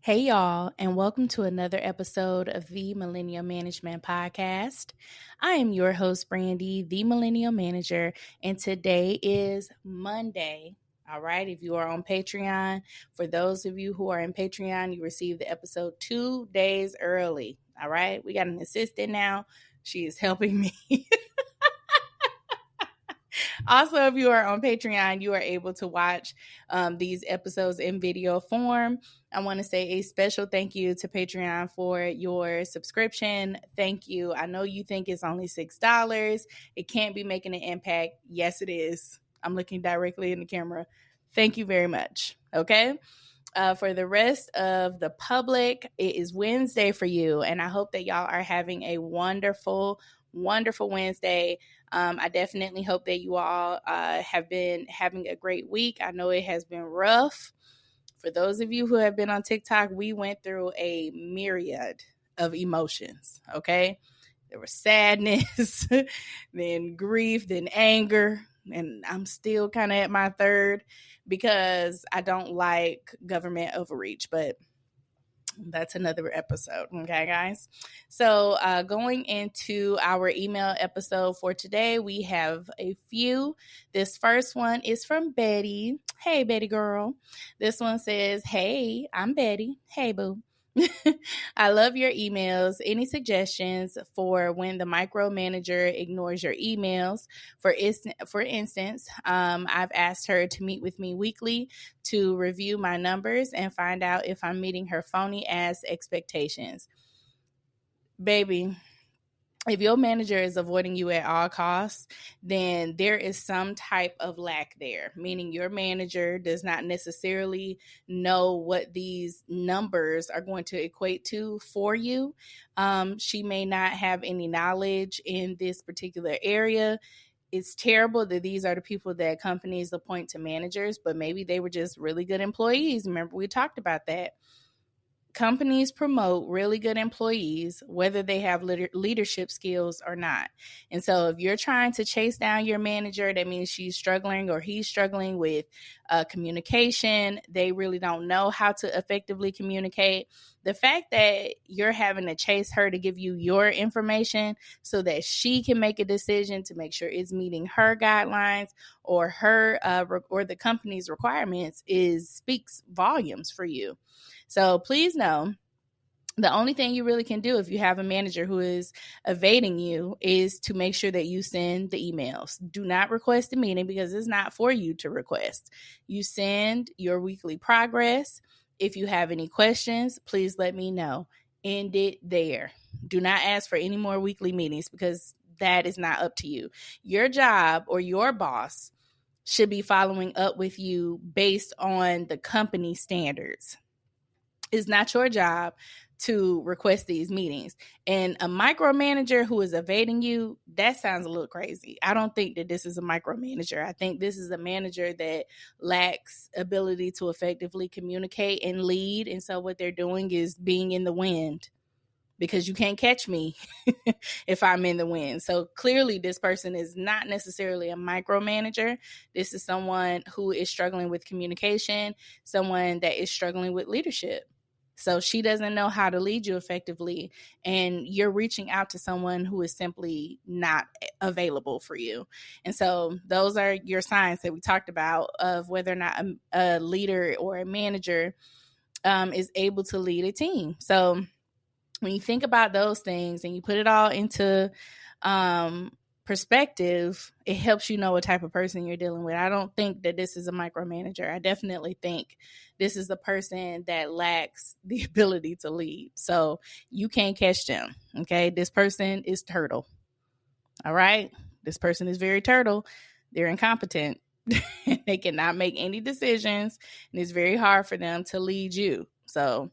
Hey, y'all, and welcome to another episode of the Millennial Management Podcast. I am your host, Brandy, the Millennial Manager, and today is Monday. All right, if you are on Patreon, for those of you who are in Patreon, you receive the episode 2 days early. All right, we got an assistant now. She is helping me. Also, if you are on Patreon, you are able to watch these episodes in video form. I want to say a special thank you to Patreon for your subscription. Thank you. I know you think it's only $6. It can't be making an impact. Yes, it is. I'm looking directly in the camera. Thank you very much. Okay. For the rest of the public, it is Wednesday for you, and I hope that y'all are having a wonderful Wednesday. I definitely hope that you all have been having a great week. I know it has been rough. For those of you who have been on TikTok, we went through a myriad of emotions, okay? There was sadness, then grief, then anger, and I'm still kind of at my third because I don't like government overreach, but that's another episode. Okay, guys. So going into our email episode for today, we have a few. This first one is from Betty. Hey, Betty girl. This one says, hey, I'm Betty. Hey, boo. I love your emails. Any suggestions for when the micromanager ignores your emails? For instance, I've asked her to meet with me weekly to review my numbers and find out if I'm meeting her phony ass expectations. Baby, if your manager is avoiding you at all costs, then there is some type of lack there, meaning your manager does not necessarily know what these numbers are going to equate to for you. She may not have any knowledge in this particular area. It's terrible that these are the people that companies appoint to managers, but maybe they were just really good employees. Remember, we talked about that. Companies promote really good employees, whether they have leadership skills or not. And so if you're trying to chase down your manager, that means she's struggling or he's struggling with communication. They really don't know how to effectively communicate. The fact that you're having to chase her to give you your information so that she can make a decision to make sure it's meeting her guidelines or her or the company's requirements speaks volumes for you. So please know, the only thing you really can do if you have a manager who is evading you is to make sure that you send the emails. Do not request a meeting because it's not for you to request. You send your weekly progress. If you have any questions, please let me know. End it there. Do not ask for any more weekly meetings because that is not up to you. Your job or your boss should be following up with you based on the company standards. It's not your job to request these meetings. And a micromanager who is evading you, that sounds a little crazy. I don't think that this is a micromanager. I think this is a manager that lacks ability to effectively communicate and lead. And so what they're doing is being in the wind, because you can't catch me if I'm in the wind. So clearly this person is not necessarily a micromanager. This is someone who is struggling with communication, someone that is struggling with leadership. So she doesn't know how to lead you effectively, and you're reaching out to someone who is simply not available for you. And so those are your signs that we talked about of whether or not a leader or a manager is able to lead a team. So when you think about those things and you put it all into perspective, it helps you know what type of person you're dealing with. I don't think that this is a micromanager. I definitely think this is a person that lacks the ability to lead. So you can't catch them. Okay. This person is turtle. All right. This person is very turtle. They're incompetent. They cannot make any decisions, and it's very hard for them to lead you. So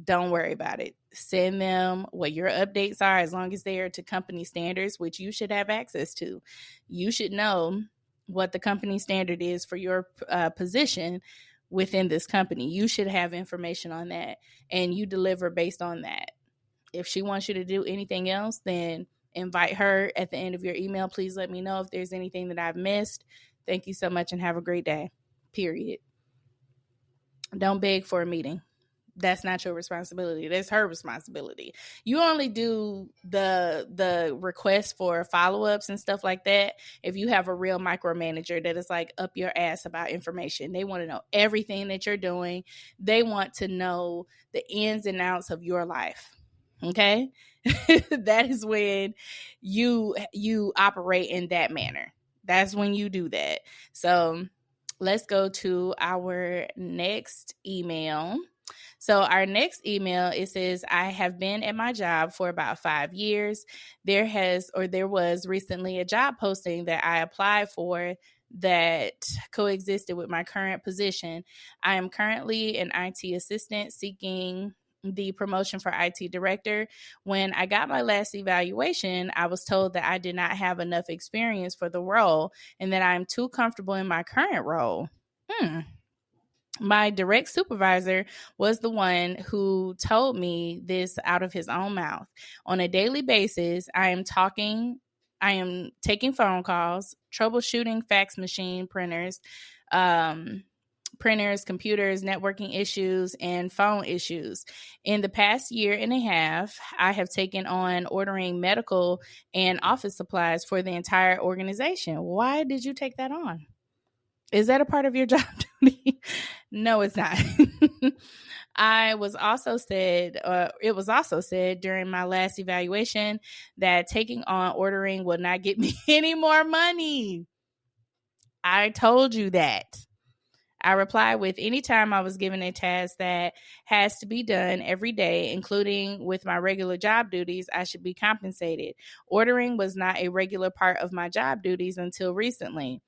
don't worry about it. Send them what your updates are, as long as they are to company standards, which you should have access to. You should know what the company standard is for your position within this company. You should have information on that, and you deliver based on that. If she wants you to do anything else, then invite her at the end of your email. Please let me know if there's anything that I've missed. Thank you so much and have a great day. Period. Don't beg for a meeting. That's not your responsibility. That's her responsibility. You only do the request for follow-ups and stuff like that if you have a real micromanager that is like up your ass about information. They want to know everything that you're doing. They want to know the ins and outs of your life. Okay? That is when you operate in that manner. That's when you do that. So let's go to our next email. So our next email, it says, I have been at my job for about 5 years. There was recently a job posting that I applied for that coexisted with my current position. I am currently an IT assistant seeking the promotion for IT director. When I got my last evaluation, I was told that I did not have enough experience for the role and that I'm too comfortable in my current role. My direct supervisor was the one who told me this out of his own mouth. On a daily basis, I am taking phone calls, troubleshooting fax machine printers, computers, networking issues, and phone issues. In the past year and a half, I have taken on ordering medical and office supplies for the entire organization. Why did you take that on? Is that a part of your job duty? No, it's not. It was also said during my last evaluation that taking on ordering will not get me any more money. I told you that. I replied with, anytime I was given a task that has to be done every day, including with my regular job duties, I should be compensated. Ordering was not a regular part of my job duties until recently.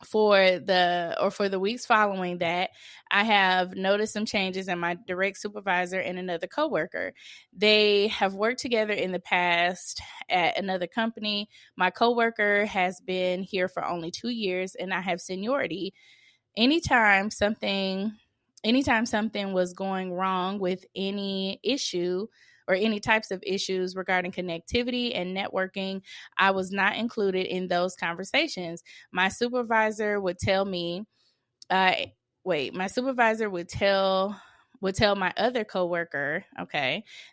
For the weeks following that, I have noticed some changes in my direct supervisor and another coworker. They have worked together in the past at another company. My coworker has been here for only 2 years, and I have seniority. Anytime something was going wrong with any issue or any types of issues regarding connectivity and networking, I was not included in those conversations. My supervisor would tell me, my supervisor would tell my other coworker,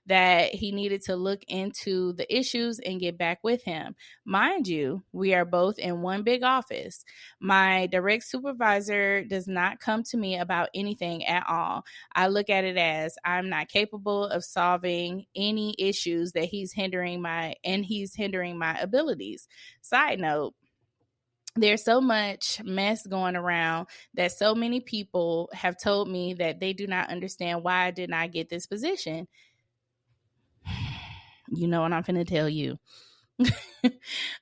that he needed to look into the issues and get back with him. Mind you, we are both in one big office. My direct supervisor does not come to me about anything at all. I look at it as I'm not capable of solving any issues that he's hindering my abilities. Side note, there's so much mess going around that so many people have told me that they do not understand why I did not get this position. You know what I'm finna tell you.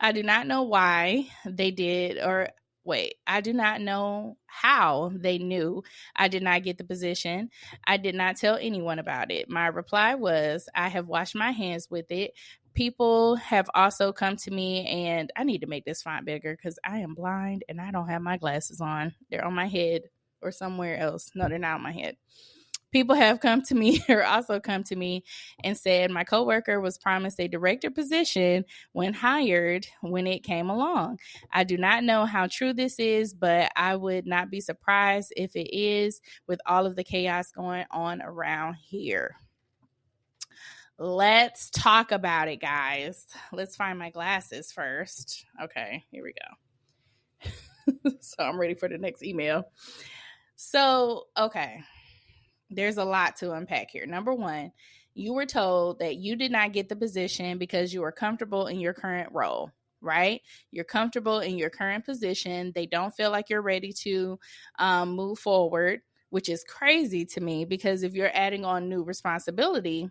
I do not know why they did, I do not know how they knew I did not get the position. I did not tell anyone about it. My reply was, I have washed my hands with it. People have also come to me, and I need to make this font bigger because I am blind and I don't have my glasses on. They're on my head or somewhere else. No, they're not on my head. People have come to me and said my coworker was promised a director position when hired when it came along. I do not know how true this is, but I would not be surprised if it is with all of the chaos going on around here. Let's talk about it, guys. Let's find my glasses first. Okay, here we go. So I'm ready for the next email. So, okay. There's a lot to unpack here. Number one, you were told that you did not get the position because you were comfortable in your current role, right? You're comfortable in your current position. They don't feel like you're ready to move forward, which is crazy to me because if you're adding on new responsibility,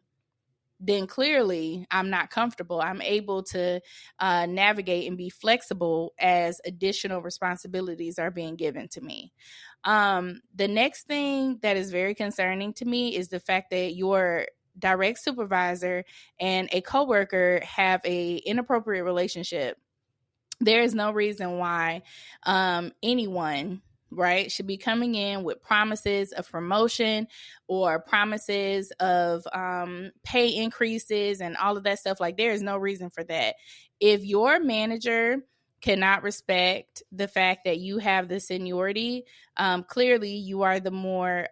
then clearly I'm not comfortable. I'm able to navigate and be flexible as additional responsibilities are being given to me. The next thing that is very concerning to me is the fact that your direct supervisor and a coworker have a inappropriate relationship. There is no reason why anyone, right, should be coming in with promises of promotion or promises of pay increases and all of that stuff. Like, there is no reason for that. If your manager cannot respect the fact that you have the seniority, clearly you are the more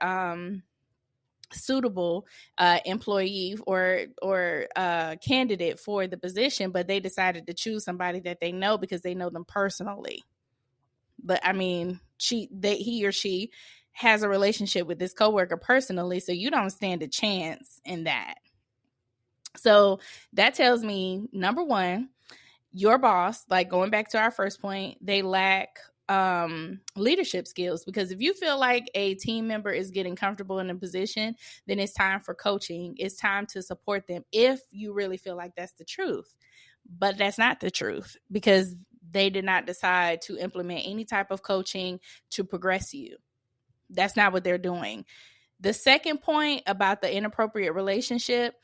suitable employee or candidate for the position, but they decided to choose somebody that they know because they know them personally. But I mean, he or she has a relationship with this coworker personally, so you don't stand a chance in that. So that tells me, number one, your boss, like going back to our first point, they lack leadership skills, because if you feel like a team member is getting comfortable in a position, then it's time for coaching. It's time to support them if you really feel like that's the truth. But that's not the truth, because they did not decide to implement any type of coaching to progress you. That's not what they're doing. The second point about the inappropriate relationship,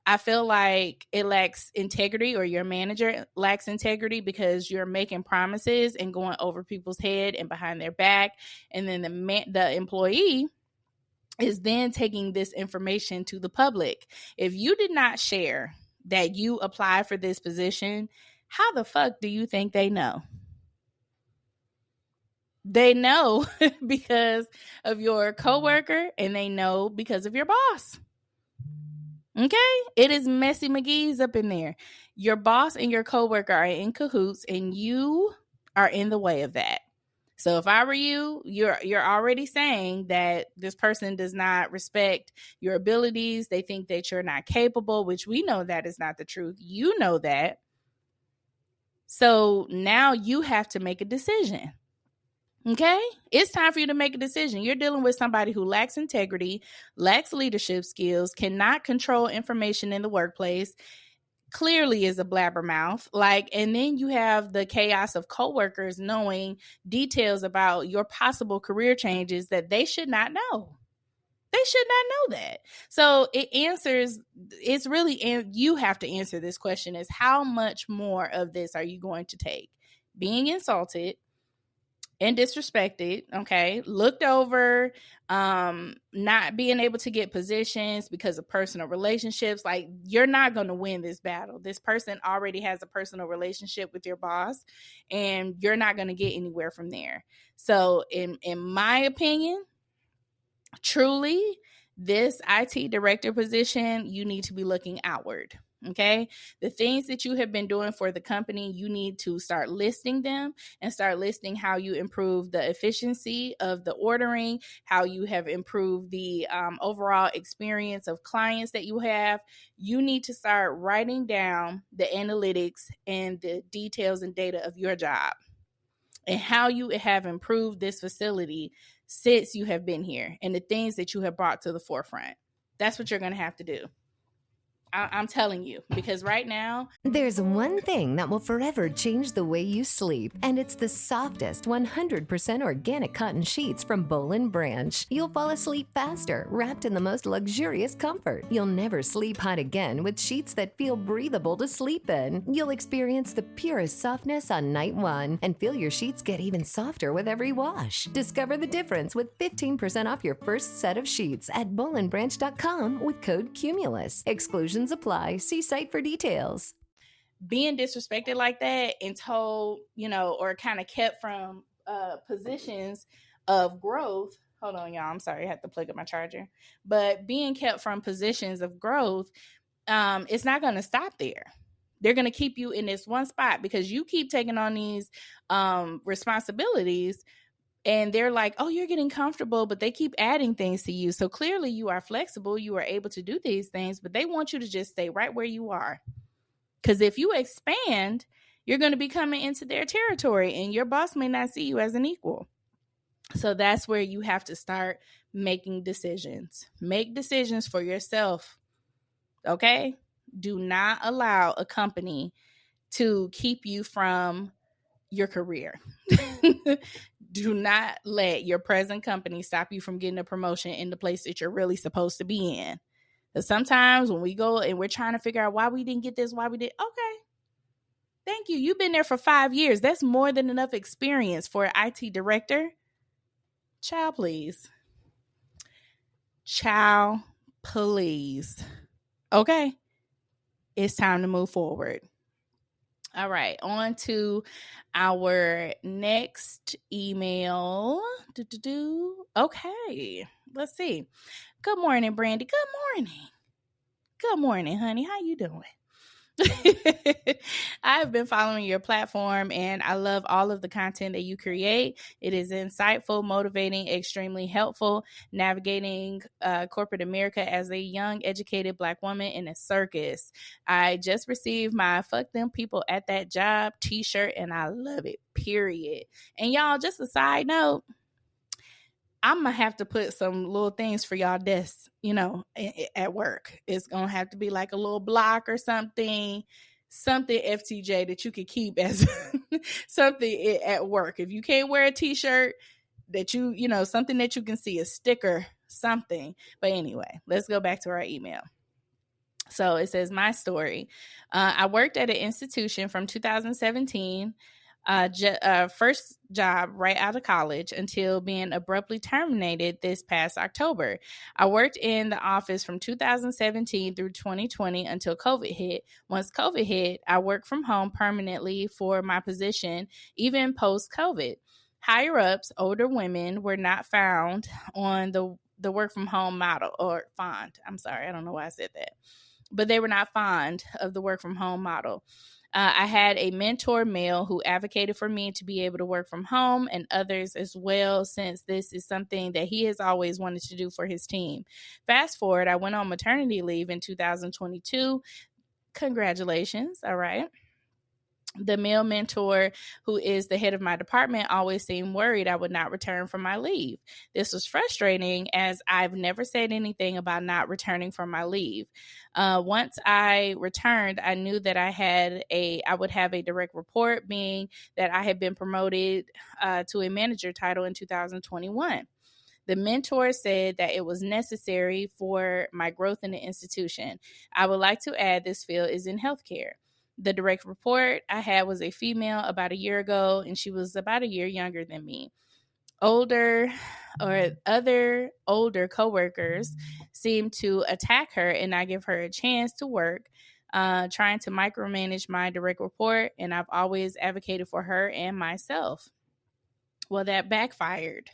I feel like it lacks integrity, or your manager lacks integrity, because you're making promises and going over people's head and behind their back. And then the employee is then taking this information to the public. If you did not share that you applied for this position, how the fuck do you think they know? They know because of your coworker, and they know because of your boss. Okay? It is messy McGee's up in there. Your boss and your coworker are in cahoots, and you are in the way of that. So if I were you, you're already saying that this person does not respect your abilities. They think that you're not capable, which we know that is not the truth. You know that. So now you have to make a decision. Okay? It's time for you to make a decision. You're dealing with somebody who lacks integrity, lacks leadership skills, cannot control information in the workplace, clearly is a blabbermouth. And then you have the chaos of coworkers knowing details about your possible career changes that they should not know. They should not know that. So it's really, and you have to answer this question, is how much more of this are you going to take? Being insulted and disrespected, okay, looked over, not being able to get positions because of personal relationships. Like, you're not going to win this battle. This person already has a personal relationship with your boss, and you're not going to get anywhere from there. So in my opinion, truly, this IT director position, you need to be looking outward. Okay. The things that you have been doing for the company, you need to start listing them and start listing how you improve the efficiency of the ordering, how you have improved the overall experience of clients that you have. You need to start writing down the analytics and the details and data of your job and how you have improved this facility since you have been here, and the things that you have brought to the forefront. That's what you're going to have to do. I'm telling you, because right now, there's one thing that will forever change the way you sleep, and it's the softest 100% organic cotton sheets from Boll & Branch. You'll fall asleep faster, wrapped in the most luxurious comfort. You'll never sleep hot again with sheets that feel breathable to sleep in. You'll experience the purest softness on night one and feel your sheets get even softer with every wash. Discover the difference with 15% off your first set of sheets at bollandbranch.com with code CUMULUS. Exclusions apply. See site for details. Being disrespected like that and told, or kind of kept from positions of growth. Hold on, y'all. I'm sorry. I had to plug up my charger. But being kept from positions of growth, it's not going to stop there. They're going to keep you in this one spot because you keep taking on these responsibilities. And they're like, oh, you're getting comfortable, but they keep adding things to you. So clearly you are flexible. You are able to do these things, but they want you to just stay right where you are. Because if you expand, you're going to be coming into their territory, and your boss may not see you as an equal. So that's where you have to start making decisions. Make decisions for yourself. Okay? Do not allow a company to keep you from your career. Do not let your present company stop you from getting a promotion in the place that you're really supposed to be in. Because sometimes when we go and we're trying to figure out why we didn't get this, okay, thank you. You've been there for 5 years. That's more than enough experience for an IT director. Child, please. Okay. It's time to move forward. All right, on to our next email. Okay, Let's see. Good morning, Brandy. Good morning. Good morning, honey. How you doing? I've been following your platform and I love all of the content that you create. It is insightful, motivating, extremely helpful, navigating corporate America as a young, educated Black woman in a circus. I just received my Fuck Them People at That Job t-shirt and I love it, period. And y'all, just a side note, I'm going to have to put some little things for y'all desks, at work. It's going to have to be like a little block or something FTJ that you could keep as something at work. If you can't wear a t-shirt that something that you can see, a sticker, something. But anyway, let's go back to our email. So it says, my story. I worked at an institution from 2017, first job right out of college, until being abruptly terminated this past October. I worked in the office from 2017 through 2020 until COVID hit. Once COVID hit, I worked from home permanently for my position, even post-COVID. Higher ups, older women, were not found on the work from home model, or fond. I'm sorry, I don't know why I said that. But they were not fond of the work from home model. I had a mentor male who advocated for me to be able to work from home, and others as well, since this is something that he has always wanted to do for his team. Fast forward, I went on maternity leave in 2022. Congratulations. All right. The male mentor, who is the head of my department, always seemed worried I would not return from my leave. This was frustrating, as I've never said anything about not returning from my leave. Once I returned, I knew that I would have a direct report, being that I had been promoted to a manager title in 2021. The mentor said that it was necessary for my growth in the institution. I would like to add this field is in healthcare. The direct report I had was a female about a year ago, and she was about a year younger than me. Other older coworkers seemed to attack her and not give her a chance to work, trying to micromanage my direct report, and I've always advocated for her and myself. Well, that backfired.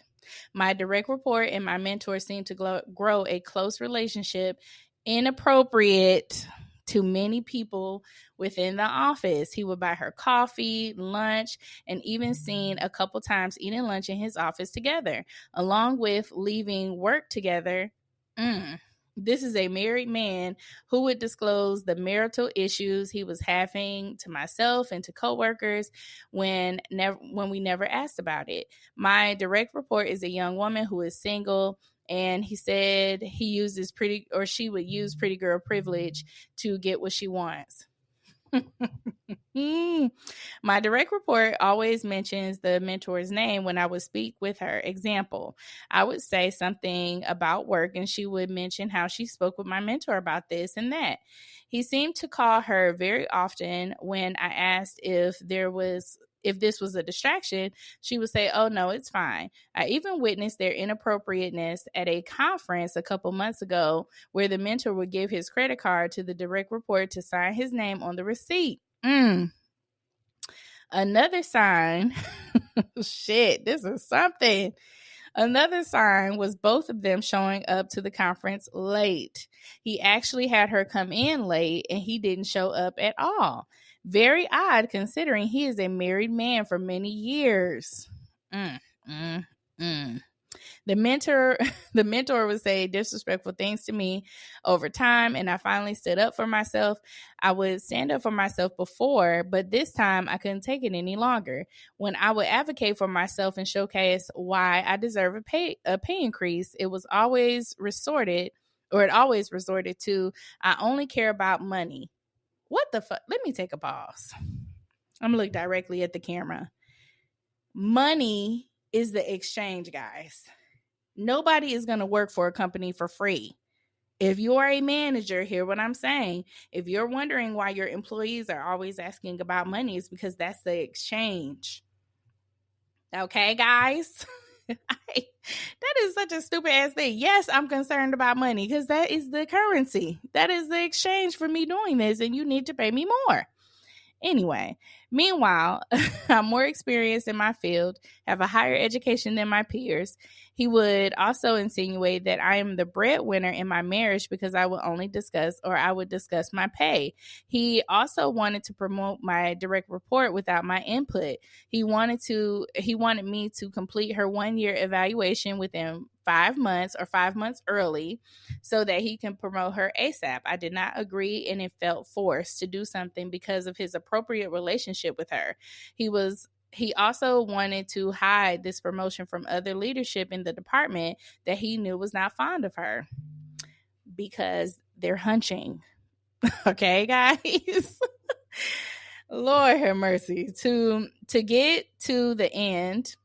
My direct report and my mentor seemed to grow a close relationship, inappropriate to many people within the office. He would buy her coffee, lunch, and even seen a couple times eating lunch in his office together, along with leaving work together. This is a married man who would disclose the marital issues he was having to myself and to coworkers when we never asked about it. My direct report is a young woman who is single, and he said she would use pretty girl privilege to get what she wants. My direct report always mentions the mentor's name when I would speak with her. Example, I would say something about work and she would mention how she spoke with my mentor about this and that. He seemed to call her very often. When I asked if this was a distraction, she would say, "Oh, no, it's fine." I even witnessed their inappropriateness at a conference a couple months ago, where the mentor would give his credit card to the direct report to sign his name on the receipt. Another sign, shit, this is something. Another sign was both of them showing up to the conference late. He actually had her come in late and he didn't show up at all. Very odd, considering he is a married man for many years. The mentor would say disrespectful things to me over time, and I finally stood up for myself. I would stand up for myself before, but this time I couldn't take it any longer. When I would advocate for myself and showcase why I deserve a pay increase, it always resorted to, "I only care about money." What the fuck? Let me take a pause. I'm going to look directly at the camera. Money is the exchange, guys. Nobody is going to work for a company for free. If you are a manager, hear what I'm saying. If you're wondering why your employees are always asking about money, it's because that's the exchange. Okay, guys? That is such a stupid ass thing. Yes, I'm concerned about money because that is the currency. That is the exchange for me doing this, and you need to pay me more. Anyway, Meanwhile, I'm more experienced in my field, have a higher education than my peers. He would also insinuate that I am the breadwinner in my marriage because I would discuss my pay. He also wanted to promote my direct report without my input. He wanted me to complete her 1-year evaluation within 5 months or 5 months early so that he can promote her ASAP. I did not agree, and it felt forced to do something because of his appropriate relationship with her. He also wanted to hide this promotion from other leadership in the department that he knew was not fond of her because they're hunching. Okay, guys? Lord have mercy. To get to the end,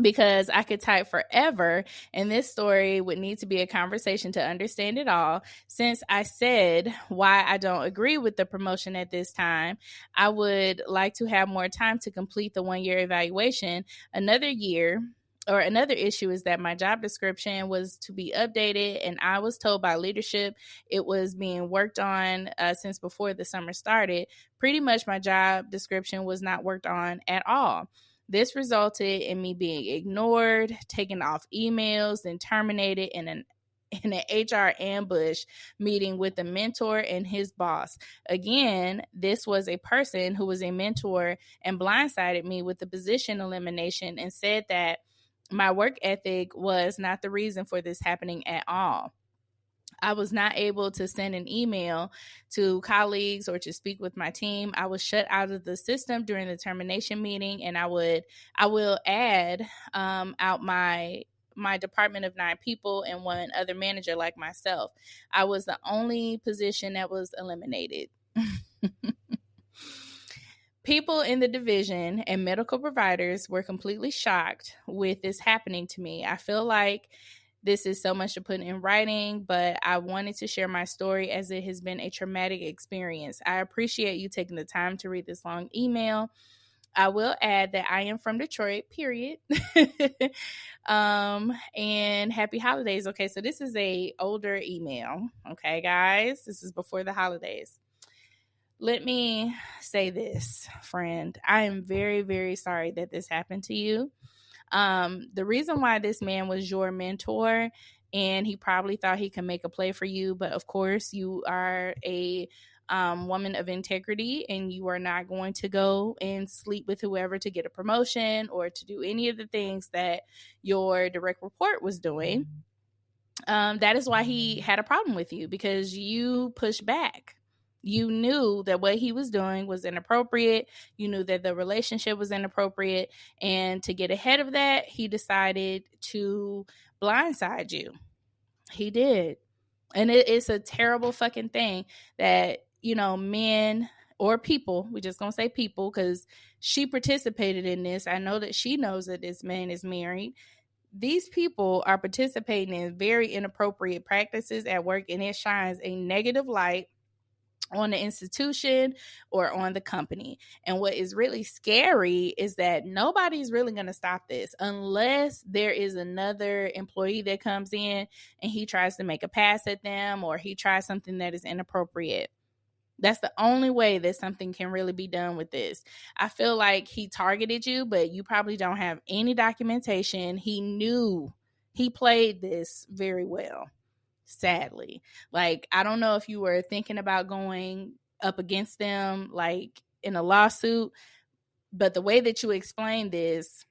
because I could type forever, and this story would need to be a conversation to understand it all. Since I said why I don't agree with the promotion at this time, I would like to have more time to complete the 1-year evaluation. Another issue is that my job description was to be updated, and I was told by leadership it was being worked on since before the summer started. Pretty much my job description was not worked on at all. This resulted in me being ignored, taken off emails, and terminated in an HR ambush meeting with a mentor and his boss. Again, this was a person who was a mentor and blindsided me with the position elimination and said that my work ethic was not the reason for this happening at all. I was not able to send an email to colleagues or to speak with my team. I was shut out of the system during the termination meeting, and I will add out my department of 9 people and one other manager like myself. I was the only position that was eliminated. People in the division and medical providers were completely shocked with this happening to me. I feel like this is so much to put in writing, but I wanted to share my story as it has been a traumatic experience. I appreciate you taking the time to read this long email. I will add that I am from Detroit, period. And happy holidays. Okay, so this is a older email. Okay, guys, this is before the holidays. Let me say this, friend. I am very, very sorry that this happened to you. The reason why this man was your mentor, and he probably thought he could make a play for you, but of course you are a woman of integrity, and you are not going to go and sleep with whoever to get a promotion or to do any of the things that your direct report was doing. That is why he had a problem with you, because you pushed back. You knew that what he was doing was inappropriate. You knew that the relationship was inappropriate. And to get ahead of that, he decided to blindside you. He did. And it's a terrible fucking thing that, men or people, we're just going to say people, because she participated in this. I know that she knows that this man is married. These people are participating in very inappropriate practices at work, and it shines a negative light on the institution or on the company. And what is really scary is that nobody's really going to stop this unless there is another employee that comes in and he tries to make a pass at them, or he tries something that is inappropriate. That's the only way that something can really be done with this. I feel like he targeted you, but you probably don't have any documentation. He knew, he played this very well. Sadly, like, I don't know if you were thinking about going up against them like in a lawsuit, but the way that you explained this,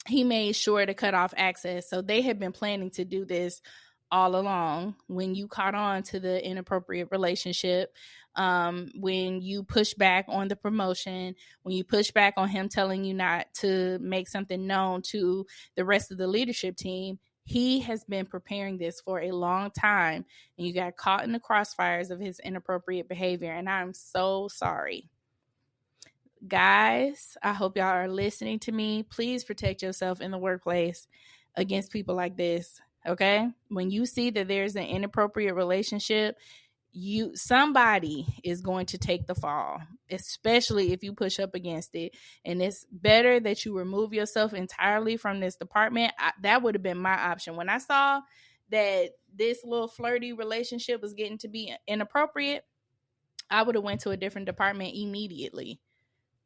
he made sure to cut off access. So they had been planning to do this all along. When you caught on to the inappropriate relationship, when you push back on the promotion, when you push back on him telling you not to make something known to the rest of the leadership team, he has been preparing this for a long time, and you got caught in the crossfires of his inappropriate behavior. And I'm so sorry. Guys, I hope y'all are listening to me. Please protect yourself in the workplace against people like this. Okay? When you see that there's an inappropriate relationship, somebody is going to take the fall, especially if you push up against it. And it's better that you remove yourself entirely from this department. That would have been my option. When I saw that this little flirty relationship was getting to be inappropriate, I would have went to a different department immediately.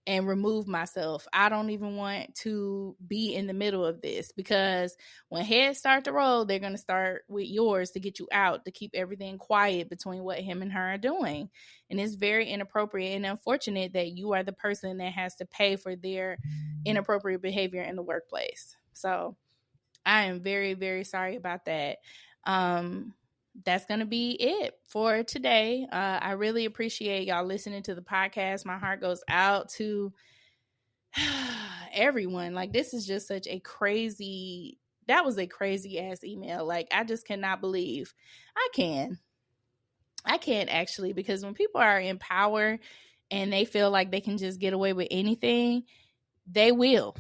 and remove myself. I don't even want to be in the middle of this, because when heads start to roll, they're going to start with yours to get you out, to keep everything quiet between what him and her are doing. And it's very inappropriate and unfortunate that you are the person that has to pay for their inappropriate behavior in the workplace. So I am very, very sorry about that. That's going to be it for today. I really appreciate y'all listening to the podcast. My heart goes out to everyone. Like, this is just such a crazy, that was a crazy ass email. Like, I just cannot believe I can't actually, because when people are in power and they feel like they can just get away with anything, they will.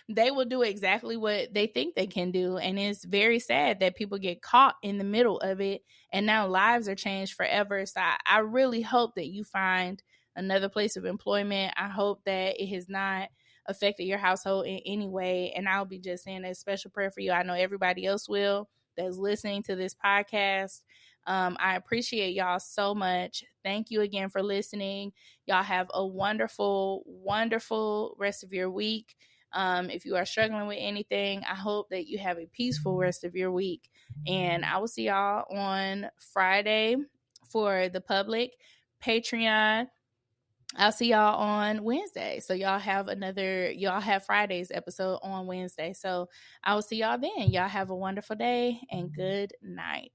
They will do exactly what they think they can do. And it's very sad that people get caught in the middle of it and now lives are changed forever. So I really hope that you find another place of employment. I hope that it has not affected your household in any way. And I'll be just saying a special prayer for you. I know everybody else will that's listening to this podcast. I appreciate y'all so much. Thank you again for listening. Y'all have a wonderful, wonderful rest of your week. If you are struggling with anything, I hope that you have a peaceful rest of your week. And I will see y'all on Friday for the public Patreon. I'll see y'all on Wednesday. So y'all have Friday's episode on Wednesday. So I will see y'all then. Y'all have a wonderful day and good night.